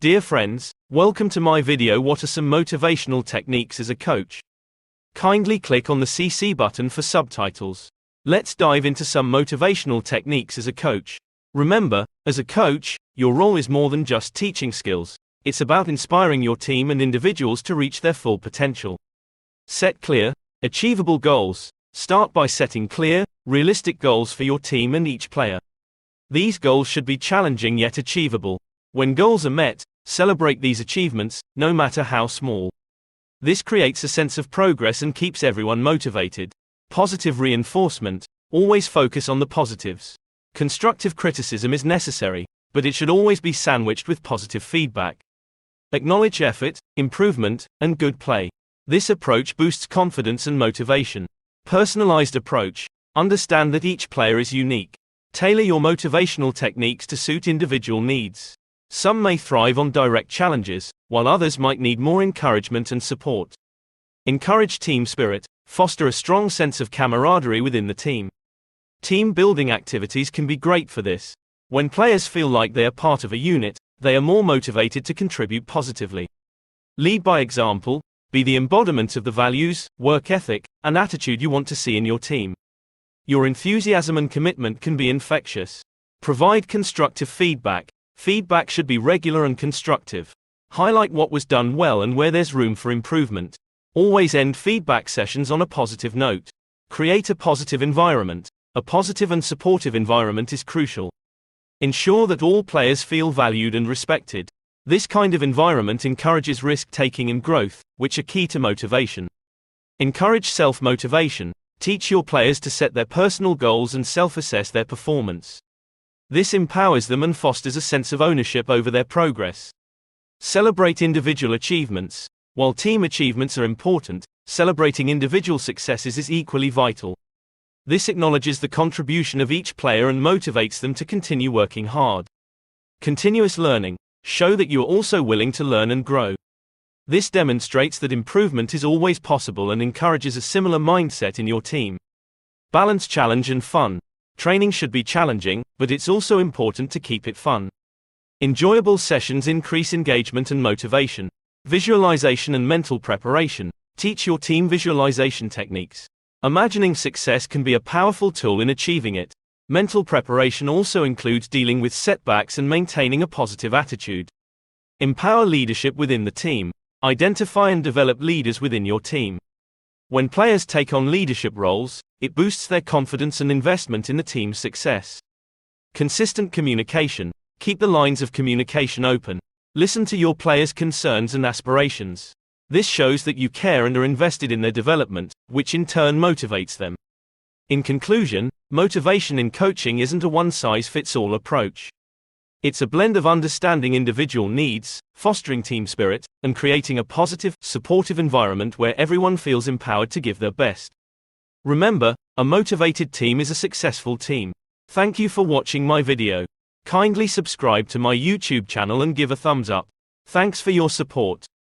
Dear friends, welcome to my video. What are some motivational techniques as a coach? Kindly click on the CC button for subtitles. Let's dive into some motivational techniques as a coach. Remember, as a coach, your role is more than just teaching skills. It's about inspiring your team and individuals to reach their full potential. Set clear, achievable goals. Start by setting clear, realistic goals for your team and each player. These goals should be challenging yet achievable. When goals are met, celebrate these achievements, no matter how small. This creates a sense of progress and keeps everyone motivated. Positive reinforcement. Always focus on the positives. Constructive criticism is necessary, but it should always be sandwiched with positive feedback. Acknowledge effort, improvement, and good play. This approach boosts confidence and motivation. Personalized approach. Understand that each player is unique. Tailor your motivational techniques to suit individual needs. Some may thrive on direct challenges, while others might need more encouragement and support. Encourage team spirit. Foster a strong sense of camaraderie within the team. Team building activities can be great for this. When players feel like they are part of a unit, they are more motivated to contribute positively. Lead by example. Be the embodiment of the values, work ethic, and attitude you want to see in your team. Your enthusiasm and commitment can be infectious. Provide constructive feedback. Feedback should be regular and constructive. Highlight what was done well and where there's room for improvement. Always end feedback sessions on a positive note. Create a positive environment. A positive and supportive environment is crucial. Ensure that all players feel valued and respected. This kind of environment encourages risk-taking and growth, which are key to motivation. Encourage self-motivation. Teach your players to set their personal goals and self-assess their performance. This empowers them and fosters a sense of ownership over their progress. Celebrate individual achievements. While team achievements are important, celebrating individual successes is equally vital. This acknowledges the contribution of each player and motivates them to continue working hard. Continuous learning. Show that you are also willing to learn and grow. This demonstrates that improvement is always possible and encourages a similar mindset in your team. Balance challenge and fun. Training should be challenging, but it's also important to keep it fun. Enjoyable sessions increase engagement and motivation. Visualization and mental preparation. Teach your team visualization techniques. Imagining success can be a powerful tool in achieving it. Mental preparation also includes dealing with setbacks and maintaining a positive attitude. Empower leadership within the team. Identify and develop leaders within your team. When players take on leadership roles, it boosts their confidence and investment in the team's success. Consistent communication. Keep the lines of communication open. Listen to your players' concerns and aspirations. This shows that you care and are invested in their development, which in turn motivates them. In conclusion, motivation in coaching isn't a one-size-fits-all approach. It's a blend of understanding individual needs, fostering team spirit, and creating a positive, supportive environment where everyone feels empowered to give their best. Remember, a motivated team is a successful team. Thank you for watching my video. Kindly subscribe to my YouTube channel and give a thumbs up. Thanks for your support.